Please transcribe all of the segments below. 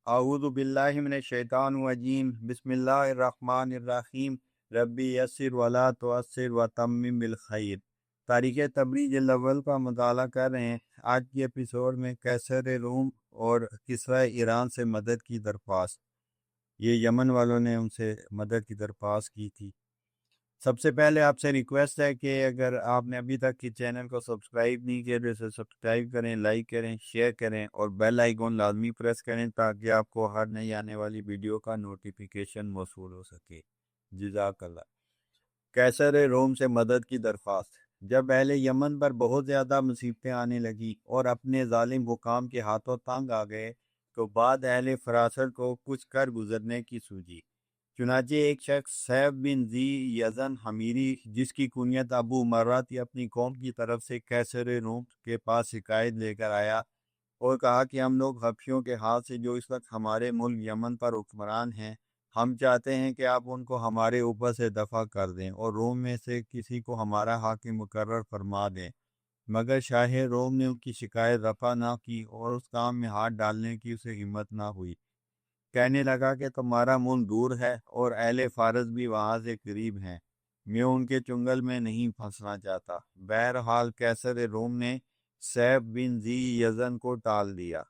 اعوذ باللہ من الشیطان الرجیم بسم اللہ الرحمن الرحیم ربی یسر ولا تعسر وتمم بالخیر۔ تاریخ تبریز الاول کا مطالعہ کر رہے ہیں۔ آج کی ایپیسوڈ میں قیصر روم اور کسریٰ ایران سے مدد کی درخواست۔ یہ یمن والوں نے ان سے مدد کی درخواست کی تھی۔ سب سے پہلے آپ سے ریکویسٹ ہے کہ اگر آپ نے ابھی تک اس چینل کو سبسکرائب نہیں کیا تو اسے سبسکرائب کریں، لائک کریں، شیئر کریں اور بیل آئیکن لازمی پریس کریں تاکہ آپ کو ہر نئی آنے والی ویڈیو کا نوٹیفیکیشن موصول ہو سکے۔ جزاک اللہ۔ قیصر روم سے مدد کی درخواست۔ جب اہل یمن پر بہت زیادہ مصیبتیں آنے لگی اور اپنے ظالم حکام کے ہاتھوں تنگ آ گئے تو بعد اہل فراست کو کچھ کر گزرنے کی سوجی۔ چنانچہ ایک شخص سیف بن ذی یزن حمیری، جس کی کنیت ابو مرہ تھی، اپنی قوم کی طرف سے قیصر روم کے پاس شکایت لے کر آیا اور کہا کہ ہم لوگ حبشیوں کے ہاتھ سے جو اس وقت ہمارے ملک یمن پر حکمران ہیں، ہم چاہتے ہیں کہ آپ ان کو ہمارے اوپر سے دفع کر دیں اور روم میں سے کسی کو ہمارا حاکم مقرر فرما دیں۔ مگر شاہ روم نے ان کی شکایت رفع نہ کی اور اس کام میں ہاتھ ڈالنے کی اسے ہمت نہ ہوئی۔ کہنے لگا کہ تمہارا ملک دور ہے اور اہل فارس بھی وہاں سے قریب ہیں، میں ان کے چنگل میں نہیں پھنسنا چاہتا۔ بہرحال قیصر روم نے سیف بن ذی یزن کو ٹال دیا۔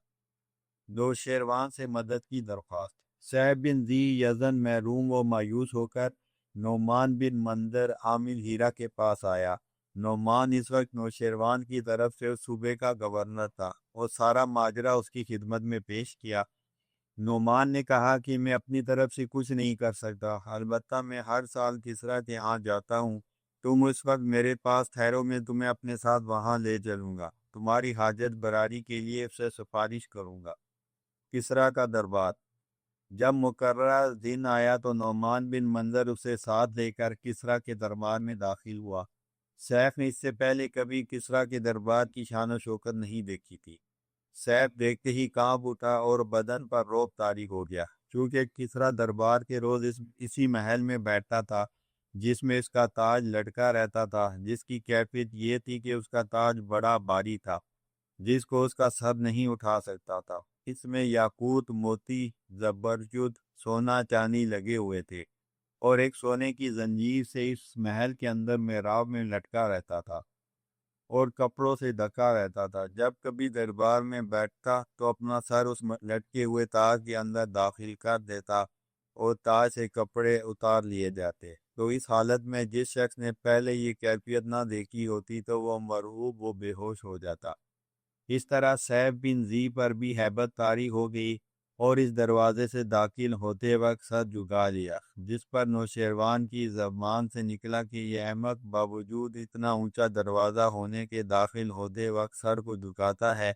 نوشیروان سے مدد کی درخواست۔ سیف بن ذی یزن محروم و مایوس ہو کر نعمان بن منظر عامل ہیرا کے پاس آیا۔ نعمان اس وقت نوشیروان کی طرف سے اس صوبے کا گورنر تھا اور سارا ماجرا اس کی خدمت میں پیش کیا۔ نعمان نے کہا کہ میں اپنی طرف سے کچھ نہیں کر سکتا، البتہ میں ہر سال کسریٰ کے ہاں جاتا ہوں۔ تم اس وقت میرے پاس ٹھہرو، میں تمہیں اپنے ساتھ وہاں لے چلوں گا، تمہاری حاجت براری کے لیے اس سے سفارش کروں گا۔ کسریٰ کا دربار۔ جب مقررہ دن آیا تو نعمان بن منظر اسے ساتھ لے کر کسریٰ کے دربار میں داخل ہوا۔ سیف نے اس سے پہلے کبھی کسریٰ کے دربار کی شان و شوکت نہیں دیکھی تھی۔ سیف دیکھتے ہی کانپ اٹھا اور بدن پر رعب طاری ہو گیا، چونکہ کسریٰ دربار کے روز اسی محل میں بیٹھتا تھا جس میں اس کا تاج لٹکا رہتا تھا، جس کی کیفیت یہ تھی کہ اس کا تاج بڑا بھاری تھا جس کو اس کا سر نہیں اٹھا سکتا تھا۔ اس میں یاقوت، موتی، زبرجد، سونا، چاندی لگے ہوئے تھے اور ایک سونے کی زنجیر سے اس محل کے اندر محراب میں لٹکا رہتا تھا اور کپڑوں سے ڈھکا رہتا تھا۔ جب کبھی دربار میں بیٹھتا تو اپنا سر اس لٹکے ہوئے تاج کے اندر داخل کر دیتا اور تاج سے کپڑے اتار لیے جاتے۔ تو اس حالت میں جس شخص نے پہلے یہ کیفیت نہ دیکھی ہوتی تو وہ مرعوب و بے ہوش ہو جاتا۔ اس طرح سیف بن ذی پر بھی ہیبت طاری ہو گئی اور اس دروازے سے داخل ہوتے وقت سر جھکا لیا، جس پر نوشیروان کی زبان سے نکلا کہ یہ احمق باوجود اتنا اونچا دروازہ ہونے کے داخل ہوتے وقت سر کو جھکاتا ہے،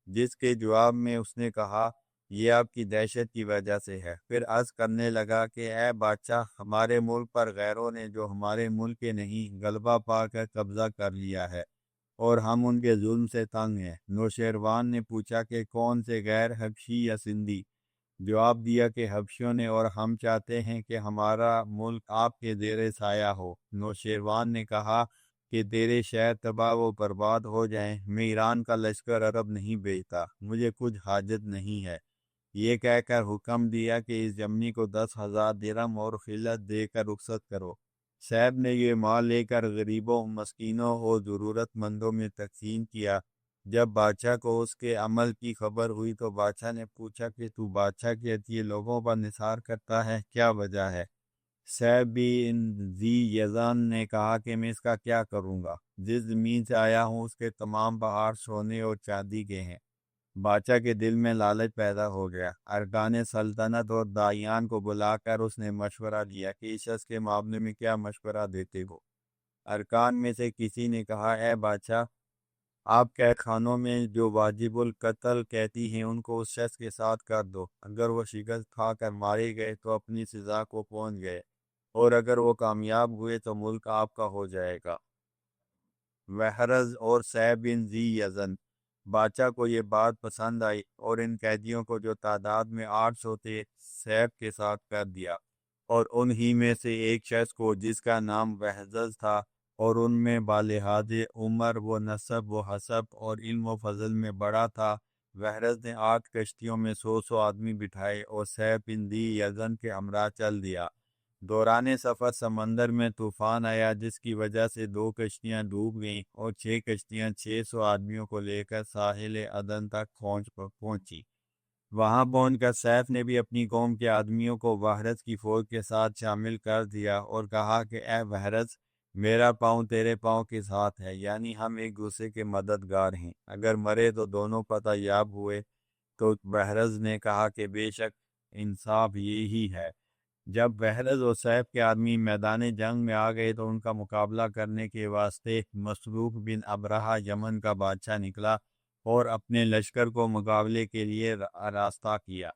جس کے جواب میں اس نے کہا یہ آپ کی دہشت کی وجہ سے ہے۔ پھر عرض کرنے لگا کہ اے بادشاہ، ہمارے ملک پر غیروں نے جو ہمارے ملک کے نہیں غلبہ پا کر قبضہ کر لیا ہے اور ہم ان کے ظلم سے تنگ ہیں۔ نوشیروان نے پوچھا کہ کون سے غیر، حبشی یا سندھی؟ جواب دیا کہ حبشیوں نے، اور ہم چاہتے ہیں کہ ہمارا ملک آپ کے زیر سایہ ہو۔ نوشیروان نے کہا کہ تیرے شہر تباہ و برباد ہو جائیں، میں ایران کا لشکر عرب نہیں بھیجتا، مجھے کچھ حاجت نہیں ہے۔ یہ کہہ کر حکم دیا کہ اس جمنی کو 10,000 درہم اور خلعت دے کر رخصت کرو۔ سیف نے یہ مال لے کر غریبوں، مسکینوں اور ضرورت مندوں میں تقسیم کیا۔ جب بادشاہ کو اس کے عمل کی خبر ہوئی تو بادشاہ نے پوچھا کہ تو بادشاہ کے عطیے لوگوں پر نثار کرتا ہے، کیا وجہ ہے؟ سیف بن ذی یزن نے کہا کہ میں اس کا کیا کروں گا، جس زمین سے آیا ہوں اس کے تمام پہاڑ سونے اور چاندی کے ہیں۔ بادشاہ کے دل میں لالچ پیدا ہو گیا۔ ارکان سلطنت اور داعیان کو بلا کر اس نے مشورہ لیا کہ اس شخص کے معاملے میں کیا مشورہ دیتے ہو۔ ارکان میں سے کسی نے کہا اے بادشاہ، آپ قید خانوں میں جو واجب القتل قیدی ہیں ان کو اس شخص کے ساتھ کر دو، اگر وہ شکست کھا کر مارے گئے تو اپنی سزا کو پہنچ گئے اور اگر وہ کامیاب ہوئے تو ملک آپ کا ہو جائے گا۔ وحرز اور سیف بن ذی یزن۔ بادشاہ کو یہ بات پسند آئی اور ان قیدیوں کو جو تعداد میں 800 تھے سیف کے ساتھ کر دیا، اور انہی میں سے ایک شخص کو جس کا نام وحرز تھا اور ان میں بالحاظ عمر و نسب و حسب اور علم و فضل میں بڑا تھا، وحرز نے 8 کشتیوں میں 100 آدمی بٹھائے اور سیف بن ذی یزن کے ہمراہ چل دیا۔ دوران سفر سمندر میں طوفان آیا، جس کی وجہ سے 2 کشتیاں ڈوب گئیں اور 6 کشتیاں 600 آدمیوں کو لے کر ساحل عدن تک پہنچی۔ وہاں پہنچ کر سیف نے بھی اپنی قوم کے آدمیوں کو وحرز کی فوج کے ساتھ شامل کر دیا اور کہا کہ اے وحرز، میرا پاؤں تیرے پاؤں کے ساتھ ہے، یعنی ہم ایک دوسرے کے مددگار ہیں، اگر مرے تو دونوں پتہ یاب ہوئے۔ تو وحرز نے کہا کہ بے شک انصاف یہی ہے۔ جب وحرز اور سیف کے آدمی میدان جنگ میں آ گئے تو ان کا مقابلہ کرنے کے واسطے مسروق بن ابرہہ یمن کا بادشاہ نکلا اور اپنے لشکر کو مقابلے کے لیے راستہ کیا۔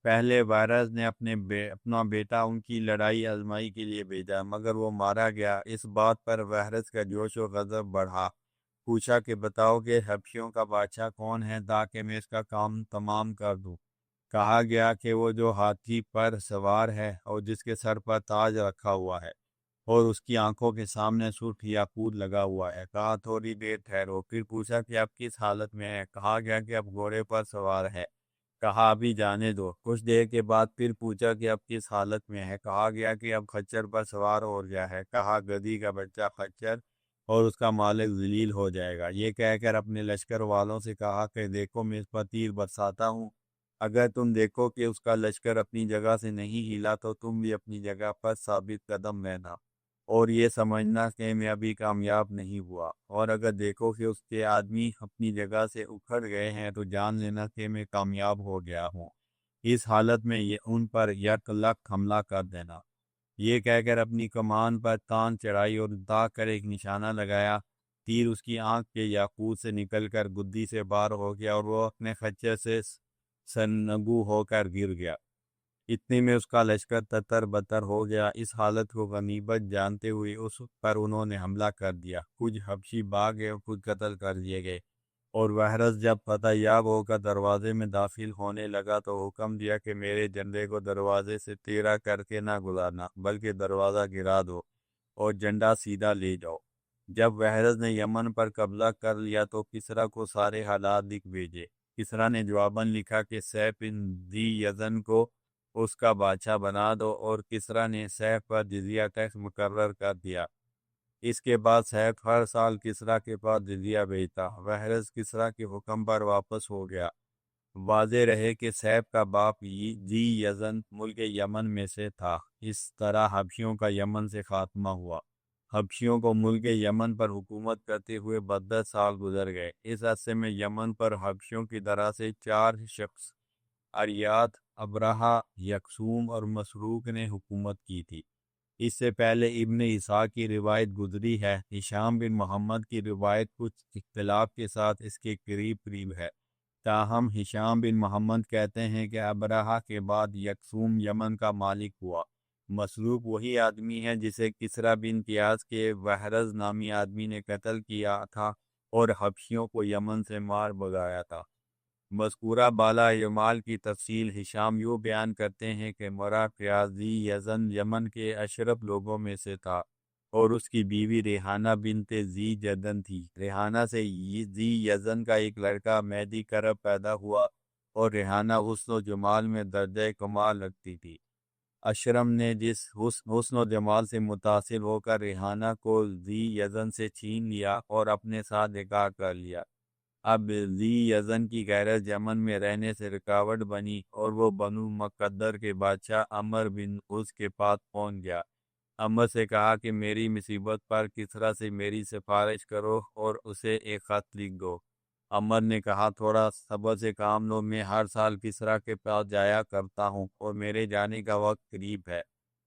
پہلے وحرز نے اپنا بیٹا ان کی لڑائی آزمائی کے لیے بھیجا، مگر وہ مارا گیا۔ اس بات پر وحرز کا جوش و غضب بڑھا، پوچھا کہ بتاؤ کہ حبشیوں کا بادشاہ کون ہے تاکہ میں اس کا کام تمام کر دوں۔ کہا گیا کہ وہ جو ہاتھی پر سوار ہے اور جس کے سر پر تاج رکھا ہوا ہے اور اس کی آنکھوں کے سامنے سرخ یاقوت لگا ہوا ہے۔ کہا تھوڑی دیر ٹھہرو، پھر پوچھا کہ اب کس حالت میں ہے؟ کہا گیا کہ اب گھوڑے پر سوار ہے۔ کہا ابھی جانے دو۔ کچھ دیر کے بعد پھر پوچھا کہ اب کس حالت میں ہے؟ کہا گیا کہ اب خچر پر سوار ہو گیا ہے۔ کہا گدھی کا بچہ خچر اور اس کا مالک ذلیل ہو جائے گا۔ یہ کہہ کر اپنے لشکر والوں سے کہا کہ دیکھو میں اس پر تیر برساتا ہوں، اگر تم دیکھو کہ اس کا لشکر اپنی جگہ سے نہیں ہلا تو تم بھی اپنی جگہ پر ثابت قدم رہنا اور یہ سمجھنا کہ میں ابھی کامیاب نہیں ہوا، اور اگر دیکھو کہ اس کے آدمی اپنی جگہ سے اکھڑ گئے ہیں تو جان لینا کہ میں کامیاب ہو گیا ہوں۔ اس حالت میں یہ ان پر یک لک حملہ کر دینا۔ یہ کہہ کر اپنی کمان پر تان چڑھائی اور داغ کر ایک نشانہ لگایا۔ تیر اس کی آنکھ کے یاقوت سے نکل کر گدی سے باہر ہو گیا اور وہ اپنے خچر سے سرنگو ہو کر گر گیا۔ اتنے میں اس کا لشکر تتر بتر ہو گیا۔ اس حالت کو غنیمت جانتے ہوئے اس پر انہوں نے حملہ کر دیا۔ کچھ حبشی بھاگ گئے اور کچھ قتل کر دیے گئے، اور وحرز جب فتح یاب ہو کر دروازے میں داخل ہونے لگا تو حکم دیا کہ میرے جھنڈے کو دروازے سے تیرا کر کے نہ گزارنا، بلکہ دروازہ گرا دو اور جھنڈا سیدھا لے جاؤ۔ جب وحرز نے یمن پر قبضہ کر لیا تو کسریٰ کو سارے حالات لکھ بھیجے۔ کسریٰ نے جواباً لکھا کہ سیف بن ذی یزن کو اس کا بادشاہ بنا دو، اور کسریٰ نے سیف پر جزیہ ٹیکس مقرر کر دیا۔ اس کے بعد سیف ہر سال کسریٰ کے پاس جزیہ بھیجتا۔ وحرز کسریٰ کے حکم پر واپس ہو گیا۔ واضح رہے کہ سیف کا باپ ذی یزن ملک یمن میں سے تھا۔ اس طرح حبشیوں کا یمن سے خاتمہ ہوا۔ حبشیوں کو ملک یمن پر حکومت کرتے ہوئے 32 سال گزر گئے۔ اس عرصے میں یمن پر حبشیوں کی طرح سے 4 شخص اریات، ابرہہ، یکسوم اور مسروق نے حکومت کی تھی۔ اس سے پہلے ابن اسحاق کی روایت گزری ہے۔ ہشام بن محمد کی روایت کچھ اختلاف کے ساتھ اس کے قریب قریب ہے، تاہم ہشام بن محمد کہتے ہیں کہ ابرہہ کے بعد یکسوم یمن کا مالک ہوا۔ مسروق وہی آدمی ہے جسے کسریٰ بن قیاس کے وحرز نامی آدمی نے قتل کیا تھا اور حبشیوں کو یمن سے مار بھگایا تھا۔ مذکورہ بالا اعمال کی تفصیل ہشام یوں بیان کرتے ہیں کہ مرا قیاس ذی یزن یمن کے اشرف لوگوں میں سے تھا اور اس کی بیوی ریحانہ بنت ذی جدن تھی۔ ریحانہ سے ذی یزن کا ایک لڑکا مہدی کرب پیدا ہوا اور ریحانہ حسن و جمال میں درجہ کمال رکھتی تھی۔ اشرم نے جس حسن و جمال سے متاثر ہو کر ریحانہ کو ذی یزن سے چھین لیا اور اپنے ساتھ نکاح کر لیا۔ اب ذی یزن کی غیرت یمن میں رہنے سے رکاوٹ بنی اور وہ بنو مقدر کے بادشاہ عمر بن اس کے پاس پہنچ گیا۔ عمر سے کہا کہ میری مصیبت پر کسریٰ سے میری سفارش کرو اور اسے ایک خط لکھ دو۔ عمر نے کہا تھوڑا صبر سے کام لو، میں ہر سال کسریٰ کے پاس جایا کرتا ہوں اور میرے جانے کا وقت قریب ہے۔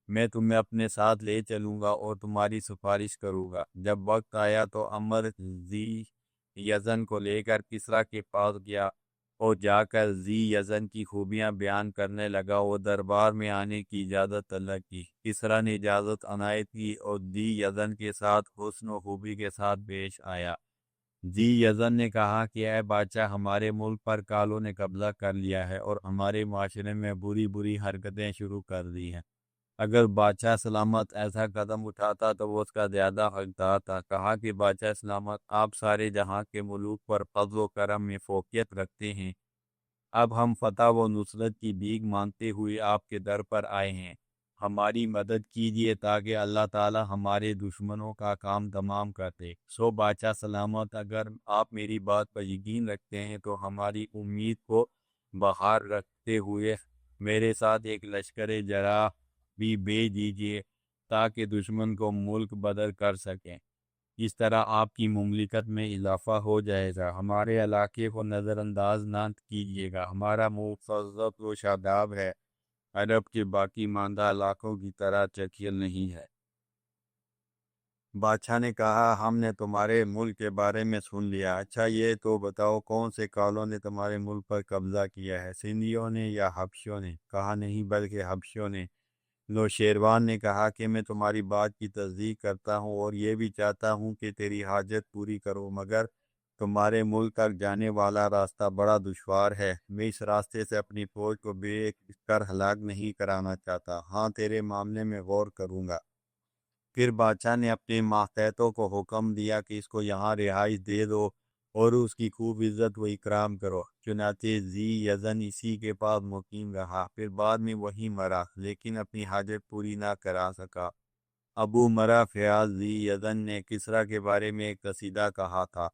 میں تمہیں اپنے ساتھ لے چلوں گا اور تمہاری سفارش کروں گا۔ جب وقت آیا تو عمر ذی یزن کو لے کر کسریٰ کے پاس گیا اور جا کر ذی یزن کی خوبیاں بیان کرنے لگا۔ وہ دربار میں آنے کی اجازت طلب کی۔ کسریٰ نے اجازت عنایت کی اور ذی یزن کے ساتھ حسن و خوبی کے ساتھ پیش آیا۔ ذی یزن نے کہا کہ اے بادشاہ، ہمارے ملک پر کالوں نے قبضہ کر لیا ہے اور ہمارے معاشرے میں بری بری حرکتیں شروع کر دی ہیں۔ اگر بادشاہ سلامت ایسا قدم اٹھاتا تو وہ اس کا زیادہ حقدار تھا۔ کہا کہ بادشاہ سلامت، آپ سارے جہاں کے ملوک پر فضل و کرم میں فوقیت رکھتے ہیں، اب ہم فتح و نصرت کی بھیک مانگتے ہوئے آپ کے در پر آئے ہیں، ہماری مدد کیجیے تاکہ اللہ تعالی ہمارے دشمنوں کا کام تمام کر دے۔ سو بادشاہ سلامت، اگر آپ میری بات پر یقین رکھتے ہیں تو ہماری امید کو بحال رکھتے ہوئے میرے ساتھ ایک لشکر جرح بھی بھیج دیجیے تاکہ دشمن کو ملک بدر کر سکیں۔ اس طرح آپ کی مملکت میں اضافہ ہو جائے گا۔ ہمارے علاقے کو نظر انداز نہ کیجیے گا، ہمارا مفضل و شاداب ہے، عرب کے باقی ماندہ علاقوں کی طرح چکیل نہیں ہے۔ بادشاہ نے کہا، ہم نے تمہارے ملک کے بارے میں سن لیا، اچھا یہ تو بتاؤ کون سے کالوں نے تمہارے ملک پر قبضہ کیا ہے، سندھیوں نے یا حبشیوں نے؟ کہا نہیں، بلکہ حبشیوں نے۔ نوشیروان نے کہا کہ میں تمہاری بات کی تصدیق کرتا ہوں اور یہ بھی چاہتا ہوں کہ تیری حاجت پوری کروں، مگر تمہارے ملک تک جانے والا راستہ بڑا دشوار ہے، میں اس راستے سے اپنی فوج کو بے کر ہلاک نہیں کرانا چاہتا، ہاں تیرے معاملے میں غور کروں گا۔ پھر بادشاہ نے اپنے ماتحتوں کو حکم دیا کہ اس کو یہاں رہائش دے دو اور اس کی خوب عزت و اکرام کرو۔ چنانچہ ذی یزن اسی کے پاس مقیم رہا، پھر بعد میں وہی مرا، لیکن اپنی حاجت پوری نہ کرا سکا۔ ابو مرا فیاض ذی یزن نے کسریٰ کے بارے میں ایک قصیدہ کہا تھا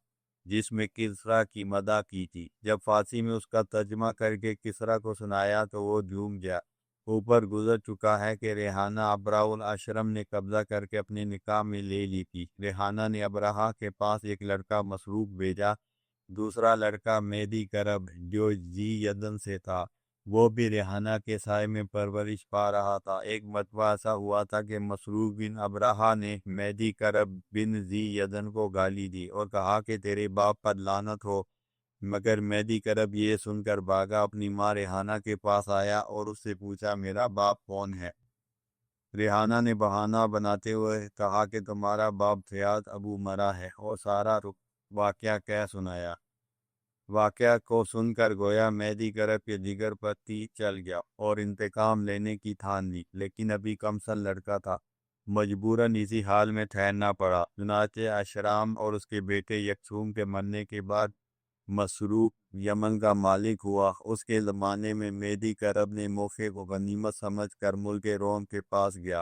جس میں کسریٰ کی مدح کی تھی۔ جب فارسی میں اس کا ترجمہ کر کے کسریٰ کو سنایا تو وہ جھوم گیا۔ اوپر گزر چکا ہے کہ ریحانہ ابراہ الاشرم نے قبضہ کر کے اپنے نکاح میں لے لی تھی۔ ریحانہ نے ابراہ کے پاس ایک لڑکا مسروق بھیجا، دوسرا لڑکا میدی کرب جو ذی یزن سے تھا، وہ بھی ریحانہ کے سائے میں پرورش پا رہا تھا۔ ایک مرتبہ ایسا ہوا تھا کہ مسروق بن ابراہ نے میدی کرب بن ذی یزن کو گالی دی اور کہا کہ تیرے باپ پر لعنت ہو، مگر میدی کرب یہ سن کر بھاگا، اپنی ماں ریحانہ کے پاس آیا اور اس سے پوچھا میرا باپ کون ہے؟ ریحانہ نے بہانہ بناتے ہوئے کہا کہ تمہارا باپ فیاض ابو مرا ہے، اور سارا واقعہ کہہ سنایا۔ واقعہ کو سن کر گویا میدی کرب کے جگر پر تیر چل گیا اور انتقام لینے کی ٹھان لی، لیکن ابھی کم سن لڑکا تھا، مجبوراً اسی حال میں ٹھہرنا پڑا۔ چنانچہ اشرام اور اس کے بیٹے یکسوم کے مرنے کے بعد مسروق یمن کا مالک ہوا۔ اس کے زمانے میں میدی کرب نے موقع کو غنیمت سمجھ کر ملک روم کے پاس گیا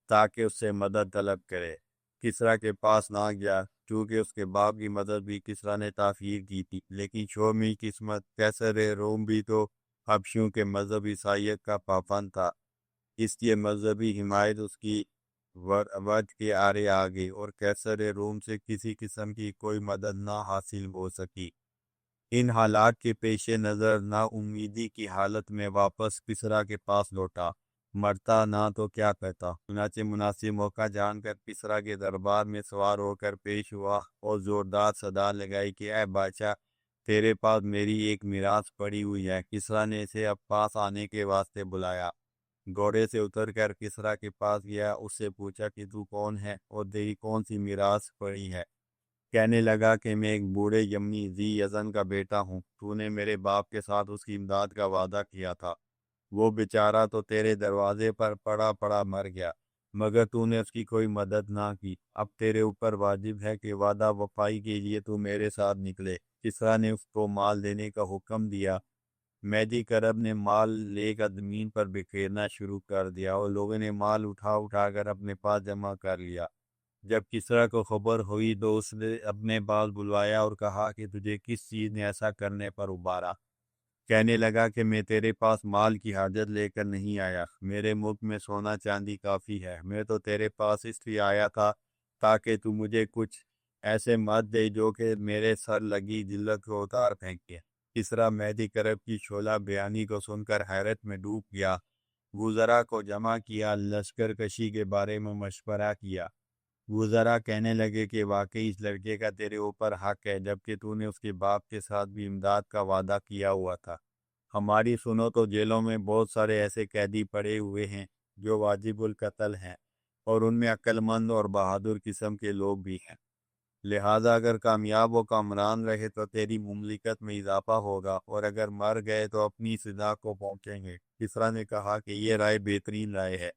تاکہ اس سے مدد طلب کرے۔ کسریٰ کے پاس نہ گیا چونکہ اس کے باپ کی مدد بھی کسریٰ نے تاخیر کی تھی، لیکن شومی قسمت قیصر روم بھی تو حبشیوں کے مذہب عیسائیت کا پابند تھا، اس لیے مذہبی حمایت اس کی وجہ کے آرے آ گئی اور قیصر روم سے کسی قسم کی کوئی مدد نہ حاصل ہو سکی۔ ان حالات کے پیش نظر نا امیدی کی حالت میں واپس کسریٰ کے پاس لوٹا، مرتا نہ تو کیا کرتا۔ چنانچہ مناسب موقع جان کر کسریٰ کے دربار میں سوار ہو کر پیش ہوا اور زوردار صدا لگائی کہ اے بادشاہ، تیرے پاس میری ایک میراث پڑی ہوئی ہے۔ کسریٰ نے اسے اب پاس آنے کے واسطے بلایا، گھوڑے سے اتر کر کسریٰ کے پاس گیا، اس سے پوچھا کہ تو کون ہے اور تیری کون سی میراث پڑی ہے؟ کہنے لگا کہ میں ایک بوڑھے یمنی ذی یزن کا بیٹا ہوں، تو نے میرے باپ کے ساتھ اس کی امداد کا وعدہ کیا تھا، وہ بیچارہ تو تیرے دروازے پر پڑا پڑا مر گیا، مگر تو نے اس کی کوئی مدد نہ کی، اب تیرے اوپر واجب ہے کہ وعدہ وفائی کے لیے تو میرے ساتھ نکلے۔ کسریٰ نے اس کو مال دینے کا حکم دیا۔ میدی کرب نے مال لے کر زمین پر بکھیرنا شروع کر دیا اور لوگوں نے مال اٹھا اٹھا کر اپنے پاس جمع کر لیا۔ جب کسریٰ کو خبر ہوئی تو اس نے اپنے پاس بلوایا اور کہا کہ تجھے کس چیز نے ایسا کرنے پر ابھارا؟ کہنے لگا کہ میں تیرے پاس مال کی حاجت لے کر نہیں آیا، میرے ملک میں سونا چاندی کافی ہے، میں تو تیرے پاس اس لیے آیا تھا تاکہ تو مجھے کچھ ایسے مت دے جو کہ میرے سر لگی ذلت کو اتار پھینکے۔ کسریٰ میدی کرب کی شعلہ بیانی کو سن کر حیرت میں ڈوب گیا، وزراء کو جمع کیا، لشکر کشی کے بارے میں مشورہ کیا۔ وزراء کہنے لگے کہ واقعی اس لڑکے کا تیرے اوپر حق ہے، جبکہ تو نے اس کے باپ کے ساتھ بھی امداد کا وعدہ کیا ہوا تھا۔ ہماری سنو تو جیلوں میں بہت سارے ایسے قیدی پڑے ہوئے ہیں جو واجب القتل ہیں، اور ان میں عقل مند اور بہادر قسم کے لوگ بھی ہیں، لہذا اگر کامیاب و کامران رہے تو تیری مملکت میں اضافہ ہوگا، اور اگر مر گئے تو اپنی سزا کو پہنچیں گے۔ کسریٰ نے کہا کہ یہ رائے بہترین رائے ہے،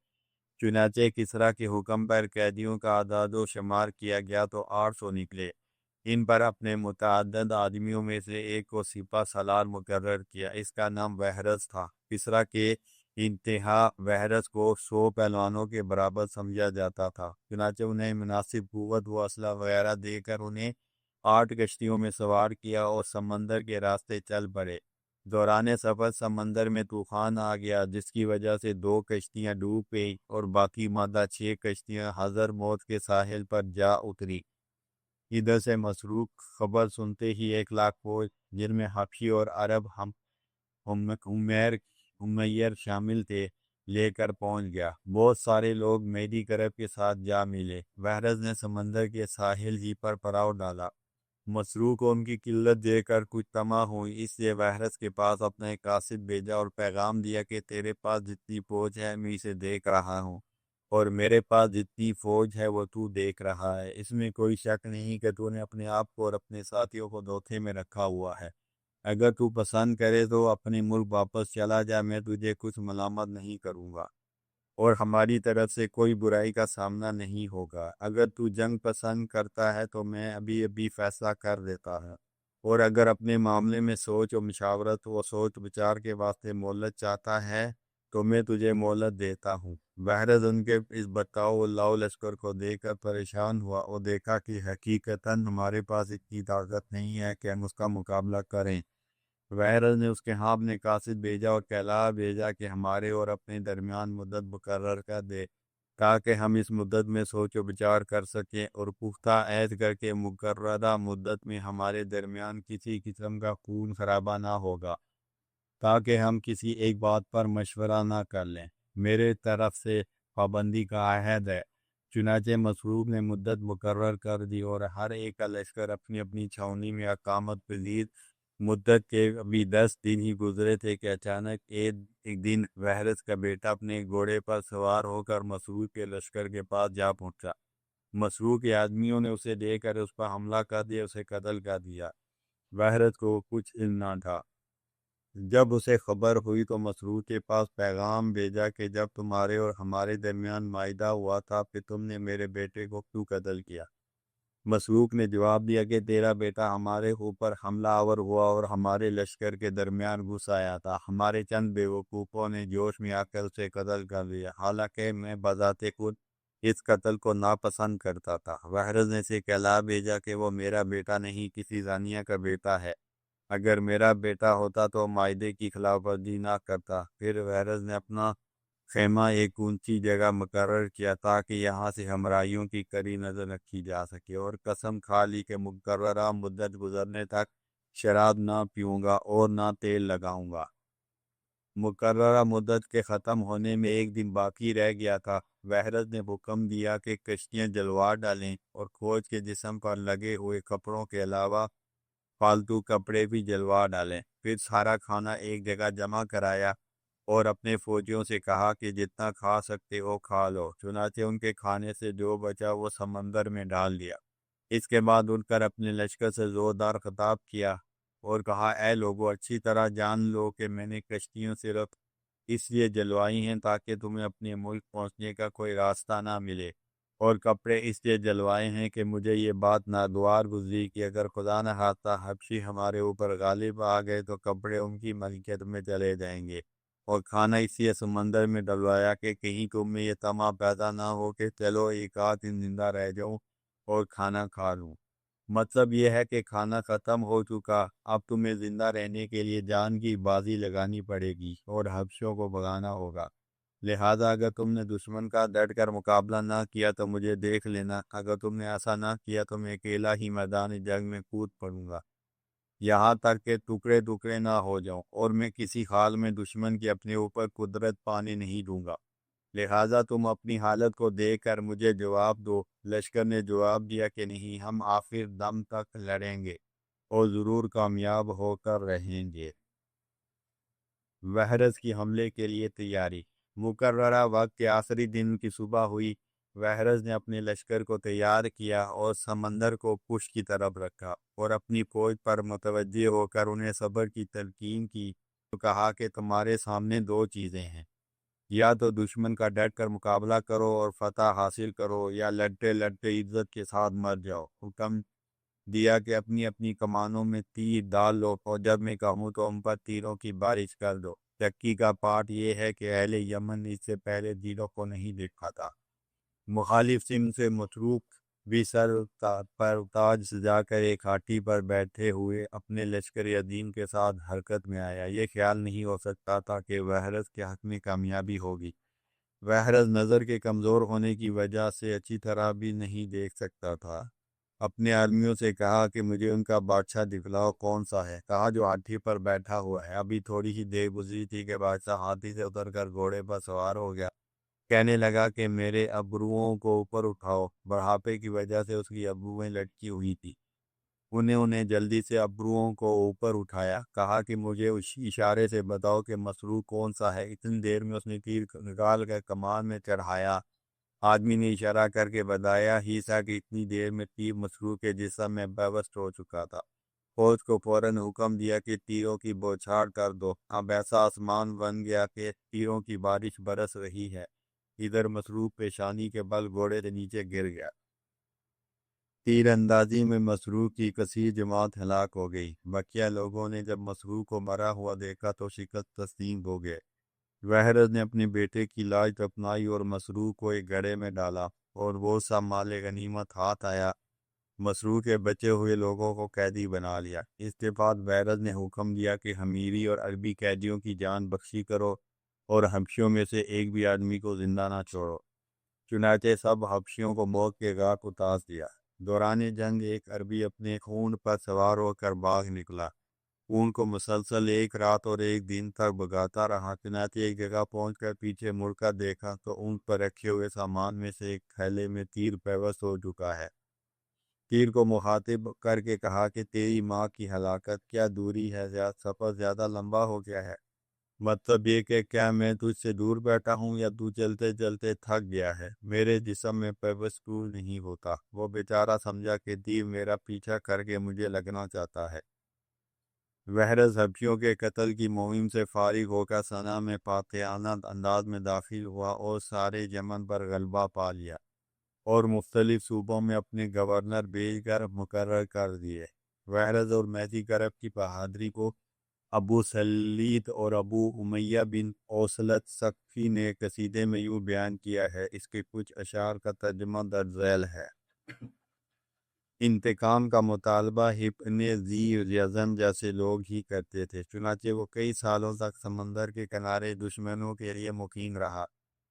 چنانچہ کسریٰ کے حکم پر قیدیوں کا اعداد و شمار کیا گیا تو 800 نکلے۔ ان پر اپنے متعدد آدمیوں میں سے ایک کو سپہ سالار مقرر کیا، اس کا نام وہرس تھا۔ کسریٰ کے انتہا وہرس کو 100 پہلوانوں کے برابر سمجھا جاتا تھا، چنانچہ انہیں مناسب قوت و اسلحہ وغیرہ دے کر انہیں 8 کشتیوں میں سوار کیا اور سمندر کے راستے چل پڑے۔ دوران سفر سمندر میں طوفان آ گیا، جس کی وجہ سے 2 کشتیاں ڈوب گئیں اور باقی ماندہ 6 کشتیاں حضر موت کے ساحل پر جا اتری۔ ادھر سے مسروق خبر سنتے ہی 1,00,000 فوج، جن میں حبشی اور عرب حمیر شامل تھے، لے کر پہنچ گیا۔ بہت سارے لوگ میدی کرب کے ساتھ جا ملے۔ وہرس نے سمندر کے ساحل ہی پر پڑاؤ ڈالا۔ مسروق کو ان کی قلت دے کر کچھ طمع ہوئی، اس لیے وہرس کے پاس اپنا ایک قاصد بھیجا اور پیغام دیا کہ تیرے پاس جتنی فوج ہے میں اسے دیکھ رہا ہوں، اور میرے پاس جتنی فوج ہے وہ تو دیکھ رہا ہے۔ اس میں کوئی شک نہیں کہ تو نے اپنے آپ کو اور اپنے ساتھیوں کو دھوکے میں رکھا ہوا ہے۔ اگر تو پسند کرے تو اپنے ملک واپس چلا جا، میں تجھے کچھ ملامت نہیں کروں گا اور ہماری طرف سے کوئی برائی کا سامنا نہیں ہوگا۔ اگر تو جنگ پسند کرتا ہے تو میں ابھی فیصلہ کر دیتا ہے، اور اگر اپنے معاملے میں سوچ و مشاورت و سوچ بچار کے واسطے مہلت چاہتا ہے تو میں تجھے مہلت دیتا ہوں۔ وہرس ان کے اس بتاؤ و لشکر کو دیکھ کر پریشان ہوا اور دیکھا کہ حقیقتاً ہمارے پاس اتنی طاقت نہیں ہے کہ ہم اس کا مقابلہ کریں۔ وہرس نے اس کے ہاں اپنے قاصد بھیجا اور کہلا بھیجا کہ ہمارے اور اپنے درمیان مدت مقرر کر دے، تاکہ ہم اس مدت میں سوچ و بچار کر سکیں اور پختہ عہد کر کے مقررہ مدت میں ہمارے درمیان کسی قسم کا خون خرابہ نہ ہوگا، تاکہ ہم کسی ایک بات پر مشورہ نہ کر لیں۔ میرے طرف سے پابندی کا عہد ہے۔ چنانچہ مسروق نے مدت مقرر کر دی اور ہر ایک کا لشکر اپنی اپنی چھاؤنی میں اقامت پذیر۔ مدت کے ابھی 10 دن ہی گزرے تھے کہ اچانک ایک دن وہرس کا بیٹا اپنے گھوڑے پر سوار ہو کر مسروق کے لشکر کے پاس جا پہنچا۔ مسروق کے آدمیوں نے اسے دیکھ کر اس پر حملہ کر دیا، اسے قتل کر دیا۔ وہرس کو کچھ علم نہ تھا۔ جب اسے خبر ہوئی تو مسروق کے پاس پیغام بھیجا کہ جب تمہارے اور ہمارے درمیان معاہدہ ہوا تھا پھر تم نے میرے بیٹے کو کیوں قتل کیا؟ مسروق نے جواب دیا کہ تیرا بیٹا ہمارے اوپر حملہ آور ہوا اور ہمارے لشکر کے درمیان گھس آیا تھا۔ ہمارے چند بیوقوفوں نے جوش میں آ کر اسے قتل کر دیا، حالانکہ میں بذات خود اس قتل کو ناپسند کرتا تھا۔ وہرس نے اسے کہلا بھیجا کہ وہ میرا بیٹا نہیں، کسی زانیہ کا بیٹا ہے۔ اگر میرا بیٹا ہوتا تو معاہدے کی خلاف ورزی نہ کرتا۔ پھر وہرس نے اپنا خیمہ ایک اونچی جگہ مقرر کیا تاکہ یہاں سے ہمراہیوں کی کڑی نظر رکھی جا سکے، اور قسم کھا لی کہ مقررہ مدت گزرنے تک شراب نہ پیوں گا اور نہ تیل لگاؤں گا۔ مقررہ مدت کے ختم ہونے میں 1 دن باقی رہ گیا تھا۔ وہرس نے حکم دیا کہ کشتیاں جلوا ڈالیں اور فوج کے جسم پر لگے ہوئے کپڑوں کے علاوہ فالتو کپڑے بھی جلوا ڈالیں۔ پھر سارا کھانا ایک جگہ جمع کرایا اور اپنے فوجیوں سے کہا کہ جتنا کھا سکتے ہو کھا لو۔ چنانچہ ان کے کھانے سے جو بچا وہ سمندر میں ڈال دیا۔ اس کے بعد اٹھ کر اپنے لشکر سے زوردار خطاب کیا اور کہا، اے لوگو، اچھی طرح جان لو کہ میں نے کشتیوں صرف اس لیے جلوائی ہیں تاکہ تمہیں اپنے ملک پہنچنے کا کوئی راستہ نہ ملے، اور کپڑے اس لیے جلوائے ہیں کہ مجھے یہ بات ناگوار گزری کہ اگر خدا نہ خواستہ حبشی ہمارے اوپر غالب آ گئے تو کپڑے ان کی ملکیت میں چلے جائیں گے، اور کھانا اس لیے سمندر میں ڈلوایا کہ کہیں تم میں یہ طمع پیدا نہ ہو کہ چلو ایک آدھ دن زندہ رہ جاؤں اور کھانا کھا لوں۔ مطلب یہ ہے کہ کھانا ختم ہو چکا، اب تمہیں زندہ رہنے کے لیے جان کی بازی لگانی پڑے گی اور حبشیوں کو بھگانا ہوگا۔ لہذا اگر تم نے دشمن کا ڈٹ کر مقابلہ نہ کیا تو مجھے دیکھ لینا، اگر تم نے ایسا نہ کیا تو میں اکیلا ہی میدان جنگ میں کود پڑوں گا، یہاں تک کہ ٹکڑے ٹکڑے نہ ہو جاؤں، اور میں کسی حال میں دشمن کی اپنے اوپر قدرت پانے نہیں دوں گا۔ لہٰذا تم اپنی حالت کو دیکھ کر مجھے جواب دو۔ لشکر نے جواب دیا کہ نہیں، ہم آخر دم تک لڑیں گے اور ضرور کامیاب ہو کر رہیں گے۔ وہرس کی حملے کے لیے تیاری۔ مقررہ وقت کے آخری دن کی صبح ہوئی۔ وہرس نے اپنے لشکر کو تیار کیا اور سمندر کو پشت کی طرف رکھا اور اپنی فوج پر متوجہ ہو کر انہیں صبر کی تلقین کی تو کہا کہ تمہارے سامنے 2 چیزیں ہیں، یا تو دشمن کا ڈٹ کر مقابلہ کرو اور فتح حاصل کرو، یا لڑتے لڑتے عزت کے ساتھ مر جاؤ۔ حکم دیا کہ اپنی اپنی کمانوں میں تیر ڈال لو، اور جب میں کہوں تو ان پر تیروں کی بارش کر دو۔ ترقی کا پارٹ یہ ہے کہ اہل یمن اس سے پہلے تیروں کو نہیں دیکھا تھا۔ مخالف سمت سے مسروق بھی سر پر تاج سجا کر ایک ہاتھی پر بیٹھے ہوئے اپنے لشکر عظیم کے ساتھ حرکت میں آیا۔ یہ خیال نہیں ہو سکتا تھا کہ وحرس کے حق میں کامیابی ہوگی۔ وحرس نظر کے کمزور ہونے کی وجہ سے اچھی طرح بھی نہیں دیکھ سکتا تھا۔ اپنے آدمیوں سے کہا کہ مجھے ان کا بادشاہ دکھلاؤ، کون سا ہے؟ کہا جو ہاتھی پر بیٹھا ہوا ہے۔ ابھی تھوڑی ہی دیر گزری تھی کہ بادشاہ ہاتھی سے اتر کر گھوڑے پر سوار ہو گیا۔ کہنے لگا کہ میرے ابروؤں کو اوپر اٹھاؤ۔ بڑھاپے کی وجہ سے اس کی ابرویں لٹکی ہوئی تھی۔ انہیں جلدی سے ابروؤں کو اوپر اٹھایا۔ کہا کہ مجھے اس اشارے سے بتاؤ کہ مسروق کون سا ہے۔ اتنی دیر میں اس نے تیر نکال کر کمان میں چڑھایا۔ آدمی نے اشارہ کر کے بتایا ہی تھا کہ اتنی دیر میں تیر مسروق کے جسم میں پیوست ہو چکا تھا۔ فوج کو فوراً حکم دیا کہ تیروں کی بوچھاڑ کر دو۔ اب ایسا آسمان بن گیا کہ تیروں کی بارش برس رہی ہے۔ ادھر مسروق پیشانی کے بل گھوڑے سے نیچے گر گیا۔ تیر اندازی میں مسروق کی کثیر جماعت ہلاک ہو گئی۔ بقیہ لوگوں نے جب مسروق کو مرا ہوا دیکھا تو شکست تسلیم ہو گئے۔ وحرس نے اپنے بیٹے کی لاش دفنائی اور مسروق کو ایک گڑھے میں ڈالا، اور وہ سب مال غنیمت ہاتھ آیا۔ مسروق کے بچے ہوئے لوگوں کو قیدی بنا لیا۔ اس کے بعد وحرس نے حکم دیا کہ حمیری اور عربی قیدیوں کی جان بخشی کرو، اور حبشیوں میں سے ایک بھی آدمی کو زندہ نہ چھوڑو۔ چنانچہ سب حبشیوں کو موت کے گھاٹ اتار دیا۔ دوران جنگ ایک عربی اپنے خون پر سوار ہو کر بھاگ نکلا۔ اون کو مسلسل ایک رات اور ایک دن تک بھگاتا رہا۔ چنانچہ ایک جگہ پہنچ کر پیچھے مڑ کر دیکھا تو اون پر رکھے ہوئے سامان میں سے ایک تھیلے میں تیر پیوست ہو چکا ہے۔ تیر کو مخاطب کر کے کہا کہ تیری ماں کی ہلاکت، کیا دوری ہے، سفر زیادہ لمبا ہو گیا ہے؟ مطلب یہ کہ کیا میں تجھ سے دور بیٹھا ہوں، یا تو چلتے چلتے تھک گیا ہے؟ میرے جسم میں پیوست کیوں نہیں ہوتا؟ وہ بیچارہ سمجھا کہ تیر میرا پیچھا کر کے مجھے لگنا چاہتا ہے۔ وحرس حبشیوں کے قتل کی مہم سے فارغ ہو کر صنعا میں فاتحانہ انداز میں داخل ہوا اور سارے یمن پر غلبہ پا لیا، اور مختلف صوبوں میں اپنے گورنر بھیج کر مقرر کر دیے۔ وحرس اور میسی کرب کی بہادری کو ابو سلید اور ابو امیہ بن اوسلت ثقفی نے قصیدے میں یوں بیان کیا ہے۔ اس کے کچھ اشعار کا ترجمہ درج ذیل ہے۔ انتقام کا مطالبہ ابن ذی یزن جیسے لوگ ہی کرتے تھے، چنانچہ وہ کئی سالوں تک سمندر کے کنارے دشمنوں کے لیے مقیم رہا۔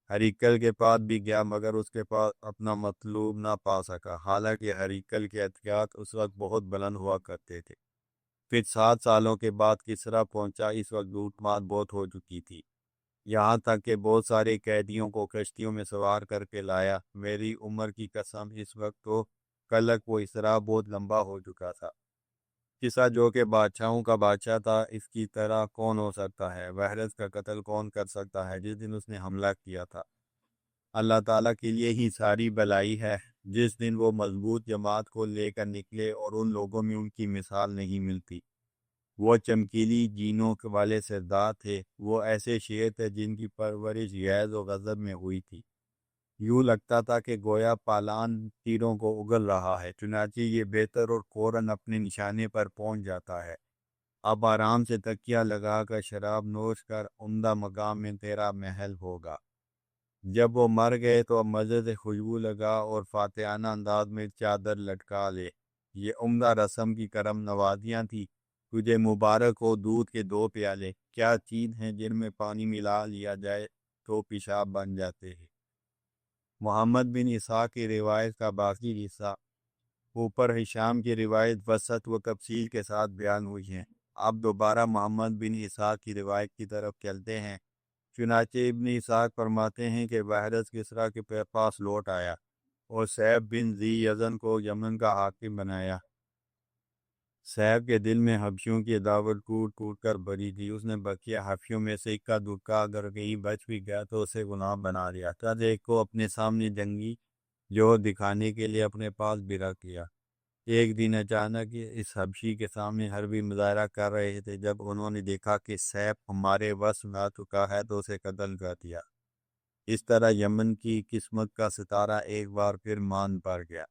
ہریکل کے پاس بھی گیا، مگر اس کے پاس اپنا مطلوب نہ پا سکا، حالانکہ ہریکل کے اختیارات اس وقت بہت بلند ہوا کرتے تھے۔ پھر 7 سالوں کے بعد کسریٰ پہنچا۔ اس وقت لوٹ مار بہت ہو چکی تھی، یہاں تک کہ بہت سارے قیدیوں کو کشتیوں میں سوار کر کے لایا۔ میری عمر کی قسم، اس وقت تو کلک و اسرا بہت لمبا ہو چکا تھا۔ کسریٰ جو کہ بادشاہوں کا بادشاہ تھا، اس کی طرح کون ہو سکتا ہے؟ وحرس کا قتل کون کر سکتا ہے جس دن اس نے حملہ کیا تھا؟ اللہ تعالیٰ کے لیے ہی ساری بلائی ہے۔ جس دن وہ مضبوط جماعت کو لے کر نکلے اور ان لوگوں میں ان کی مثال نہیں ملتی۔ وہ چمکیلی جینوں والے سردار تھے، وہ ایسے شیر تھے جن کی پرورش غیظ و غضب میں ہوئی تھی۔ یوں لگتا تھا کہ گویا پالان تیروں کو اگل رہا ہے، چنانچہ یہ بہتر اور فوراً اپنے نشانے پر پہنچ جاتا ہے۔ اب آرام سے تکیہ لگا کر شراب نوش کر، عمدہ مقام میں تیرا محل ہوگا۔ جب وہ مر گئے تو اب مزے سے خوشبو لگا اور فاتحانہ انداز میں چادر لٹکا لے۔ یہ عمدہ رسم کی کرم نوازیاں تھیں۔ تجھے مبارک ہو دودھ کے 2 پیالے، کیا چیز ہیں جن میں پانی ملا لیا جائے تو پیشاب بن جاتے ہیں۔ محمد بن اسحاق کی روایت کا باقی حصہ۔ اوپر ہشام کی روایت وسعت و تفصیل کے ساتھ بیان ہوئی ہے۔ اب دوبارہ محمد بن اسحاق کی روایت کی طرف چلتے ہیں۔ چنانچہ ابن اسحاق فرماتے ہیں کہ وحرس کسریٰ کے پاس لوٹ آیا اور سیف بن ذی یزن کو یمن کا حاکم بنایا۔ سیف کے دل میں حبشیوں کی عداوت ٹوٹ ٹوٹ کر بھری تھی۔ اس نے بقیہ حبشیوں میں سے اکا دکا اگر کہیں بچ بھی گیا تو اسے غلام بنا لیا، تب ایک کو اپنے سامنے جنگی جوہر دکھانے کے لیے اپنے پاس بھی رکھ لیا۔ ایک دن اچانک اس حبشی کے سامنے حربی مظاہرہ کر رہے تھے۔ جب انہوں نے دیکھا کہ سیف ہمارے وس میں آ چکا ہے تو اسے قتل کر دیا۔ اس طرح یمن کی قسمت کا ستارہ ایک بار پھر مان پڑ گیا۔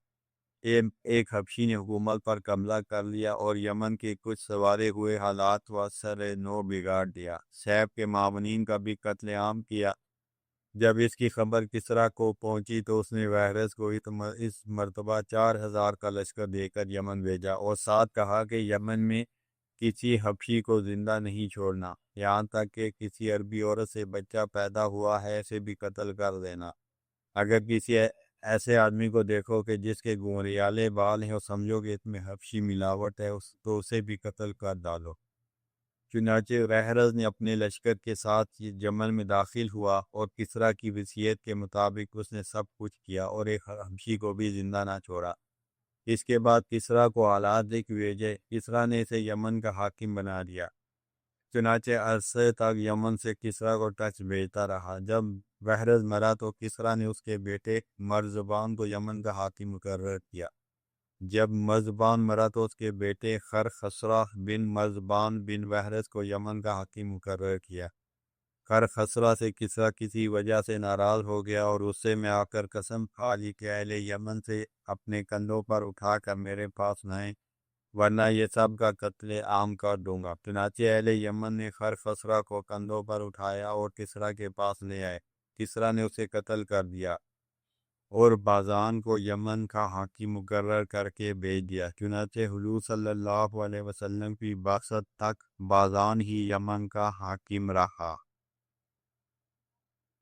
ایک حبشی نے حکومت پر قبضہ کر لیا اور یمن کے کچھ سوارے ہوئے حالات و سر نو بگاڑ دیا۔ سیب کے معاونین کا بھی قتل عام کیا۔ جب اس کی خبر کسریٰ کو پہنچی تو اس نے وحرس کو اس مرتبہ 4000 کا لشکر دے کر یمن بھیجا اور ساتھ کہا کہ یمن میں کسی حبشی کو زندہ نہیں چھوڑنا، یہاں تک کہ کسی عربی عورت سے بچہ پیدا ہوا ہے اسے بھی قتل کر دینا۔ اگر کسی ایسے آدمی کو دیکھو کہ جس کے گھڑیالے بال ہیں اور سمجھو کہ اس میں حبشی ملاوٹ ہے تو اسے بھی قتل کر ڈالو۔ چنانچہ وحرس نے اپنے لشکر کے ساتھ یمن میں داخل ہوا اور کسریٰ کی وصیت کے مطابق اس نے سب کچھ کیا اور ایک حبشی کو بھی زندہ نہ چھوڑا۔ اس کے بعد کسریٰ کو حالات لکھ بھیجے۔ کسریٰ نے اسے یمن کا حاکم بنا دیا۔ چنانچہ عرصے تک یمن سے کسریٰ کو ٹیکس بھیجتا رہا۔ جب وحرس مرا تو کسریٰ نے اس کے بیٹے مرزبان کو یمن کا حاکم مقرر کیا۔ جب مرزبان مرا تو اس کے بیٹے خرخسرہ بن مرزبان بن وحرس کو یمن کا حاکم مقرر کیا۔ خرخسرہ سے کسریٰ کسی وجہ سے ناراض ہو گیا اور غصے میں آ کر قسم کھا لی کہ اہل یمن سے اپنے کندھوں پر اٹھا کر میرے پاس لائیں ورنہ یہ سب کا قتل عام کر دوں گا۔ چنانچہ اہل یمن نے خرخسرہ کو کندھوں پر اٹھایا اور کسریٰ کے پاس لے آئے۔ کسریٰ نے اسے قتل کر دیا اور بازان کو یمن کا حاکم مقرر کر کے بھیج دیا۔ چنانچہ حضور صلی اللہ علیہ وسلم کی بعثت تک بازان ہی یمن کا حاکم رہا۔